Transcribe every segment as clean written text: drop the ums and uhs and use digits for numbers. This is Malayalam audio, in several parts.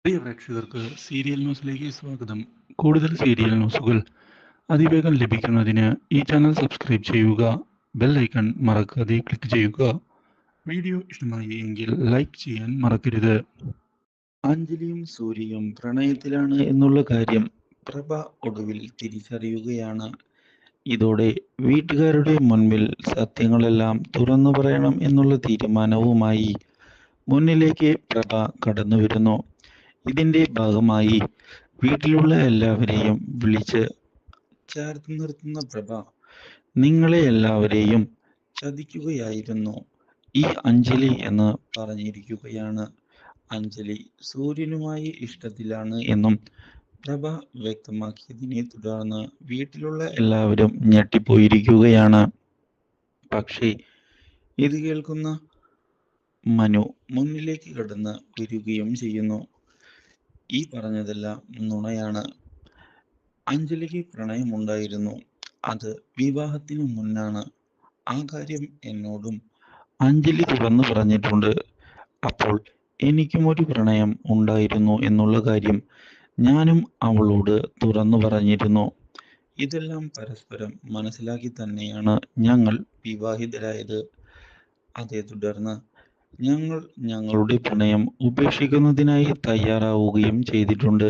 പ്രിയ പ്രേക്ഷകർക്ക് സീരിയൽ ന്യൂസിലേക്ക് സ്വാഗതം. കൂടുതൽ സീരിയൽ ന്യൂസുകൾ അതിവേഗം ലഭിക്കുന്നതിന് ഈ ചാനൽ സബ്സ്ക്രൈബ് ചെയ്യുക. ബെൽ ഐക്കൺ മറക്കാതെ ക്ലിക്ക് ചെയ്യുക. വീഡിയോ ഇഷ്ടമായി എങ്കിൽ ലൈക്ക് ചെയ്യാൻ മറക്കരുത്. അഞ്ജലിയും സൂര്യയും പ്രണയത്തിലാണ് എന്നുള്ള കാര്യം പ്രഭ ഒടുവിൽ തിരിച്ചറിയുകയാണ്. ഇതോടെ വീട്ടുകാരുടെ മുൻപിൽ സത്യങ്ങളെല്ലാം തുറന്നു പറയണം എന്നുള്ള തീരുമാനവുമായി മുന്നിലേക്ക് പ്രഭ കടന്നു വരുന്നു. ഇതിന്റെ ഭാഗമായി വീട്ടിലുള്ള എല്ലാവരെയും വിളിച്ച് ചേർത്ത് നിർത്തുന്ന പ്രഭ നിങ്ങളെ എല്ലാവരെയും ചതിക്കുകയായിരുന്നു ഈ അഞ്ജലി എന്ന് പറഞ്ഞിരിക്കുകയാണ്. അഞ്ജലി സൂര്യനുമായി ഇഷ്ടത്തിലാണ് എന്നും പ്രഭ വ്യക്തമാക്കിയതിനെ തുടർന്ന് വീട്ടിലുള്ള എല്ലാവരും ഞെട്ടിപ്പോയിരിക്കുകയാണ്. പക്ഷേ ഇത് കേൾക്കുന്ന മനു മുന്നിലേക്ക് കടന്ന് വരികയും ചെയ്യുന്നു. ഈ പറഞ്ഞതെല്ലാം നുണയാണ്. അഞ്ജലിക്ക് പ്രണയമുണ്ടായിരുന്നു. അത് വിവാഹത്തിന് മുന്നാണ്. ആ കാര്യം എന്നോടും അഞ്ജലി തുറന്നു പറഞ്ഞിട്ടുണ്ട്. അപ്പോൾ എനിക്കും ഒരു പ്രണയം ഉണ്ടായിരുന്നു എന്നുള്ള കാര്യം ഞാനും അവളോട് തുറന്നു പറഞ്ഞിരുന്നു. ഇതെല്ലാം പരസ്പരം മനസ്സിലാക്കി തന്നെയാണ് ഞങ്ങൾ വിവാഹിതരായത്. അതേ തുടർന്ന് ഞങ്ങൾ ഞങ്ങളുടെ പ്രണയം ഉപേക്ഷിക്കുന്നതിനായി തയ്യാറാവുകയും ചെയ്തിട്ടുണ്ട്.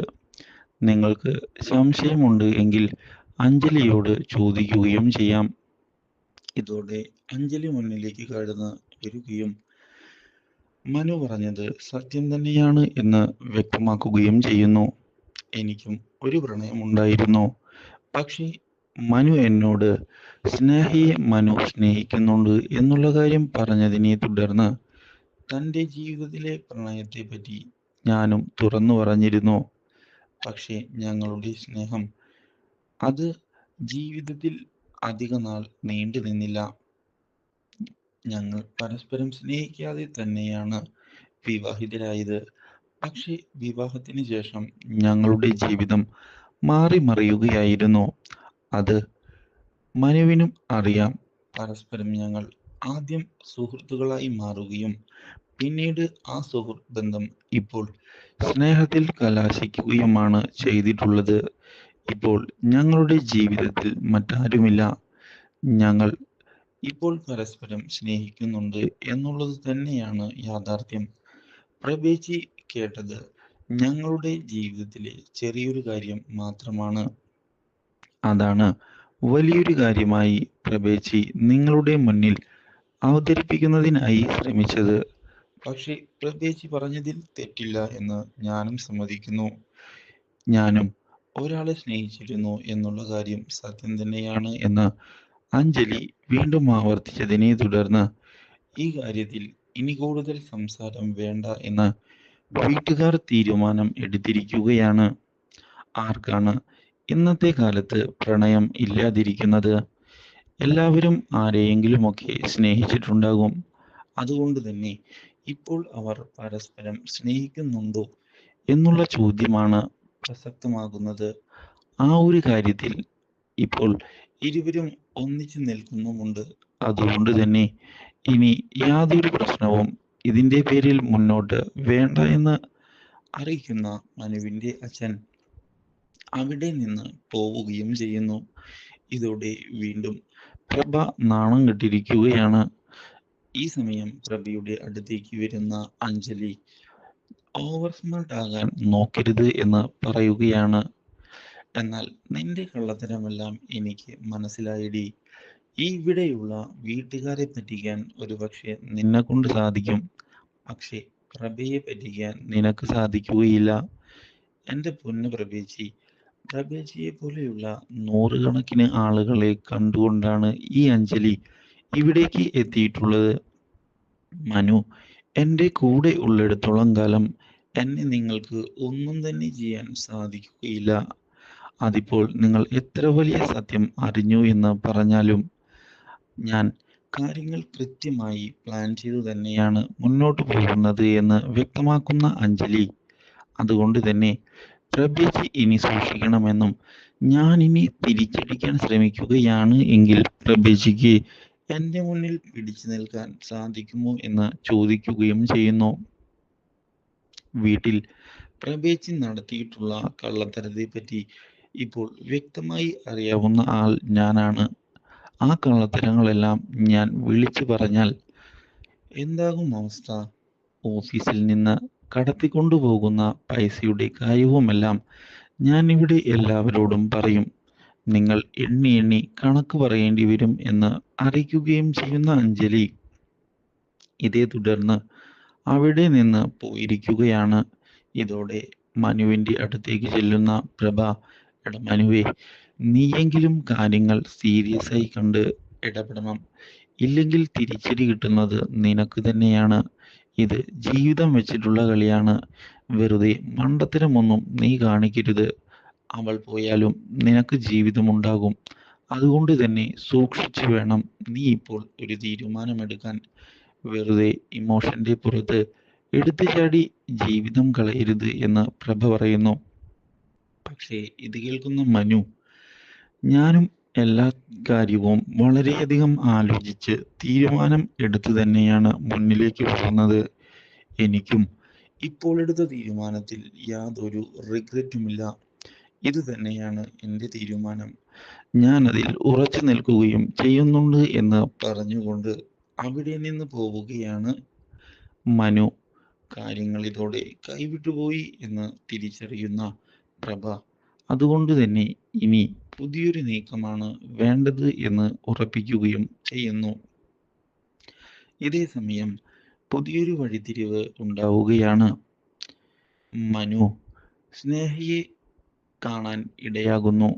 നിങ്ങൾക്ക് സംശയമുണ്ട് എങ്കിൽ അഞ്ജലിയോട് ചോദിക്കുകയും ചെയ്യാം. ഇതോടെ അഞ്ജലി മുന്നിലേക്ക് കടന്ന് വരികയും മനു പറഞ്ഞത് സത്യം തന്നെയാണ് എന്ന് വ്യക്തമാക്കുകയും ചെയ്യുന്നു. എനിക്കും ഒരു പ്രണയമുണ്ടായിരുന്നു. പക്ഷേ മനു എന്നോട് സ്നേഹിയെ മനു സ്നേഹിക്കുന്നുണ്ട് എന്നുള്ള കാര്യം പറഞ്ഞതിനെ തുടർന്ന് തൻ്റെ ജീവിതത്തിലെ പ്രണയത്തെ പറ്റി ഞാനും തുറന്നു പറഞ്ഞിരുന്നു. പക്ഷേ ഞങ്ങളുടെ സ്നേഹം അത് ജീവിതത്തിൽ അധിക നാൾ നീണ്ടു നിന്നില്ല. ഞങ്ങൾ പരസ്പരം സ്നേഹിക്കാതെ തന്നെയാണ് വിവാഹിതരായത്. പക്ഷേ വിവാഹത്തിന് ശേഷം ഞങ്ങളുടെ ജീവിതം മാറി മറിയുകയായിരുന്നു. അത് മനുവിനും അറിയാം. പരസ്പരം ഞങ്ങൾ ആദ്യം സുഹൃത്തുക്കളായി മാറുകയും പിന്നീട് ആ സുഹൃത്ത് ബന്ധം ഇപ്പോൾ സ്നേഹത്തിൽ കലാശിക്കുകയുമാണ് ചെയ്തിട്ടുള്ളത്. ഇപ്പോൾ ഞങ്ങളുടെ ജീവിതത്തിൽ മറ്റാരുമില്ല. ഞങ്ങൾ ഇപ്പോൾ പരസ്പരം സ്നേഹിക്കുന്നുണ്ട് എന്നുള്ളത് തന്നെയാണ് യാഥാർത്ഥ്യം. പ്രഭേച്ചി കേട്ടത് ഞങ്ങളുടെ ജീവിതത്തിലെ ചെറിയൊരു കാര്യം മാത്രമാണ്. അതാണ് വലിയൊരു കാര്യമായി പ്രഭേച്ചി നിങ്ങളുടെ മുന്നിൽ അവതരിപ്പിക്കുന്നതിനായി ശ്രമിച്ചത്. പക്ഷേ പ്രഭേച്ചി പറഞ്ഞതിൽ തെറ്റില്ല എന്ന് ഞാനും സമ്മതിക്കുന്നു. ഞാനും ഒരാളെ സ്നേഹിച്ചിരുന്നു എന്നുള്ള കാര്യം സത്യം തന്നെയാണ് എന്ന് അഞ്ജലി വീണ്ടും ആവർത്തിച്ചതിനെ തുടർന്ന് ഈ കാര്യത്തിൽ ഇനി കൂടുതൽ സംസാരം വേണ്ട എന്ന് വീട്ടുകാർ തീരുമാനം എടുത്തിരിക്കുകയാണ്. ആർക്കാണ് ഇന്നത്തെ കാലത്ത് പ്രണയം ഇല്ലാതിരിക്കുന്നത്? എല്ലാവരും ആരെയെങ്കിലുമൊക്കെ സ്നേഹിച്ചിട്ടുണ്ടാകും. അതുകൊണ്ട് തന്നെ ഇപ്പോൾ അവർ പരസ്പരം സ്നേഹിക്കുന്നുണ്ടോ എന്നുള്ള ചോദ്യമാണ് പ്രസക്തമാകുന്നത്. ആ ഒരു കാര്യത്തിൽ ഇപ്പോൾ ഇരുവരും ഒന്നിച്ചു നിൽക്കുന്നുമുണ്ട്. അതുകൊണ്ട് തന്നെ ഇനി യാതൊരു പ്രശ്നവും ഇതിൻ്റെ പേരിൽ മുന്നോട്ട് വേണ്ട എന്ന് അറിയിക്കുന്ന മനുവിൻ്റെ അച്ഛൻ അവിടെ നിന്ന് പോവുകയും ചെയ്യുന്നു. ഇതോടെ വീണ്ടും പ്രഭ നാണം കെട്ടിരിക്കുകയാണ്. ഈ സമയം പ്രഭയുടെ അടുത്തേക്ക് വരുന്ന അഞ്ജലി ഓവർ സ്മാർട്ട് ആകാൻ നോക്കരുത് എന്ന് പറയുകയാണ്. എന്നാൽ നിന്റെ കള്ളത്തരമെല്ലാം എനിക്ക് മനസ്സിലായിടി. ഇവിടെയുള്ള വീട്ടുകാരെ പറ്റിക്കാൻ ഒരുപക്ഷെ നിന്നെ കൊണ്ട് സാധിക്കും. പക്ഷേ പ്രഭയെ പറ്റിക്കാൻ നിനക്ക് സാധിക്കുകയില്ല. എൻ്റെ പൊന്നു പ്രഭേച്ചി, പ്രഭേച്ചിയെ പോലെയുള്ള നൂറുകണക്കിന് ആളുകളെ കണ്ടുകൊണ്ടാണ് ഈ അഞ്ജലി ഇവിടേക്ക് എത്തിയിട്ടുള്ളത്. മനു എൻ്റെ കൂടെ ഉള്ളിടത്തോളം കാലം എന്നെ നിങ്ങൾക്ക് ഒന്നും തന്നെ ചെയ്യാൻ സാധിക്കുകയില്ല. അതിപ്പോൾ നിങ്ങൾ എത്ര വലിയ സത്യം അറിഞ്ഞു എന്ന് പറഞ്ഞാലും ഞാൻ കാര്യങ്ങൾ കൃത്യമായി പ്ലാൻ ചെയ്തു തന്നെയാണ് മുന്നോട്ട് പോകുന്നത് എന്ന് വ്യക്തമാക്കുന്ന അഞ്ജലി അതുകൊണ്ട് തന്നെ പ്രഭേച്ചി ഇനി സൂക്ഷിക്കണമെന്നും ഞാൻ ഇനി തിരിച്ചടിക്കാൻ ശ്രമിക്കുകയാണ് എങ്കിൽ പ്രഭേച്ചിക്ക് എൻ്റെ മുന്നിൽ പിടിച്ചു നിൽക്കാൻ സാധിക്കുമോ എന്ന് ചോദിക്കുകയും ചെയ്യുന്നു. വീട്ടിൽ പ്രഭേച്ചി നടത്തിയിട്ടുള്ള കള്ളത്തരത്തെ പറ്റി ഇപ്പോൾ വ്യക്തമായി അറിയാവുന്ന ആൾ ഞാനാണ്. ആ കള്ളത്തരങ്ങളെല്ലാം ഞാൻ വിളിച്ചു പറഞ്ഞാൽ എന്താകും അവസ്ഥ? ഓഫീസിൽ നിന്ന് കടത്തിക്കൊണ്ടുപോകുന്ന പൈസയുടെ കാര്യവുമെല്ലാം ഞാൻ ഇവിടെ എല്ലാവരോടും പറയും. നിങ്ങൾ എണ്ണി എണ്ണി കണക്ക് പറയേണ്ടി വരും എന്ന് അറിയിക്കുകയും ചെയ്യുന്ന അഞ്ജലി ഇതേ തുടർന്ന് അവിടെ നിന്ന് പോയിരിക്കുകയാണ്. ഇതോടെ മനുവിന്റെ അടുത്തേക്ക് ചെല്ലുന്ന പ്രഭ, എടാ മനുവേ, നീയെങ്കിലും കാര്യങ്ങൾ സീരിയസ് ആയി കണ്ട് ഇടപെടണം. ഇല്ലെങ്കിൽ തിരിച്ചടി കിട്ടുന്നത് നിനക്ക് തന്നെയാണ്. ഇത് ജീവിതം വെച്ചിട്ടുള്ള കളിയാണ്. വെറുതെ മണ്ടത്തരമൊന്നും നീ കാണിക്കരുത്. അവൾ പോയാലും നിനക്ക് ജീവിതമുണ്ടാകും. അതുകൊണ്ട് തന്നെ സൂക്ഷിച്ചു വേണം നീ ഇപ്പോൾ ഒരു തീരുമാനമെടുക്കാൻ. വെറുതെ ഇമോഷന്റെ പുറത്ത് എടുത്തു ചാടി ജീവിതം കളയരുത് എന്ന് പ്രഭ പറയുന്നു. പക്ഷേ ഇത് കേൾക്കുന്ന മനു, ഞാനും എല്ലാ കാര്യവും വളരെയധികം ആലോചിച്ച് തീരുമാനം എടുത്തു തന്നെയാണ് മുന്നിലേക്ക് പോകുന്നത്. എനിക്കും ഇപ്പോൾ എടുത്ത തീരുമാനത്തിൽ യാതൊരു റിഗ്രറ്റുമില്ല. ഇത് തന്നെയാണ് എൻ്റെ തീരുമാനം. ഞാൻ അതിൽ ഉറച്ചു നിൽക്കുകയും ചെയ്യുന്നുണ്ട് എന്ന് പറഞ്ഞുകൊണ്ട് അവിടെ നിന്ന് പോവുകയാണ് മനു. കാര്യങ്ങൾ ഇതോടെ കൈവിട്ടുപോയി എന്ന് തിരിച്ചറിയുന്ന പ്രഭ അതുകൊണ്ട് തന്നെ ഇനി പുതിയൊരു നീക്കമാണ് വേണ്ടത് എന്ന് ഉറപ്പിക്കുകയും ചെയ്യുന്നു. ഇതേ സമയം പുതിയൊരു വഴിത്തിരിവ് ഉണ്ടാവുകയാണ്. മനു സ്നേഹയെ കാണാൻ ഇടയാകുന്നു.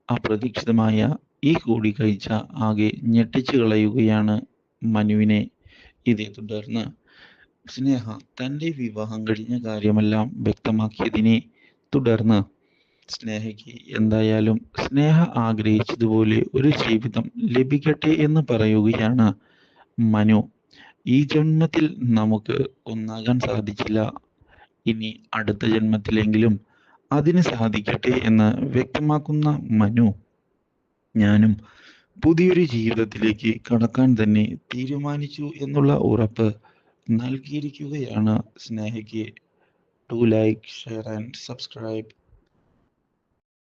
അപ്രതീക്ഷിതമായ ഈ കൂടിക്കാഴ്ച ആകെ ഞെട്ടിച്ചു കളയുകയാണ് മനുവിനെ. ഇതേ തുടർന്ന് സ്നേഹ തൻ്റെ വിവാഹം കഴിഞ്ഞ കാര്യമെല്ലാം വ്യക്തമാക്കിയതിനെ തുടർന്ന് സ്നേഹയ്ക്ക് എന്തായാലും സ്നേഹ ആഗ്രഹിച്ചതുപോലെ ഒരു ജീവിതം ലഭിക്കട്ടെ എന്ന് പറയുകയാണ് മനു. ഈ ജന്മത്തിൽ നമുക്ക് ഒന്നാകാൻ സാധിച്ചില്ല. ഇനി അടുത്ത ജന്മത്തിലെങ്കിലും അതിന് സാധിക്കട്ടെ എന്ന് വ്യക്തമാക്കുന്ന മനു, ഞാനും പുതിയൊരു ജീവിതത്തിലേക്ക് കടക്കാൻ തന്നെ തീരുമാനിച്ചു എന്നുള്ള ഉറപ്പ് നൽകിയിരിക്കുകയാണ് സ്നേഹയ്ക്ക്. To like, share and subscribe.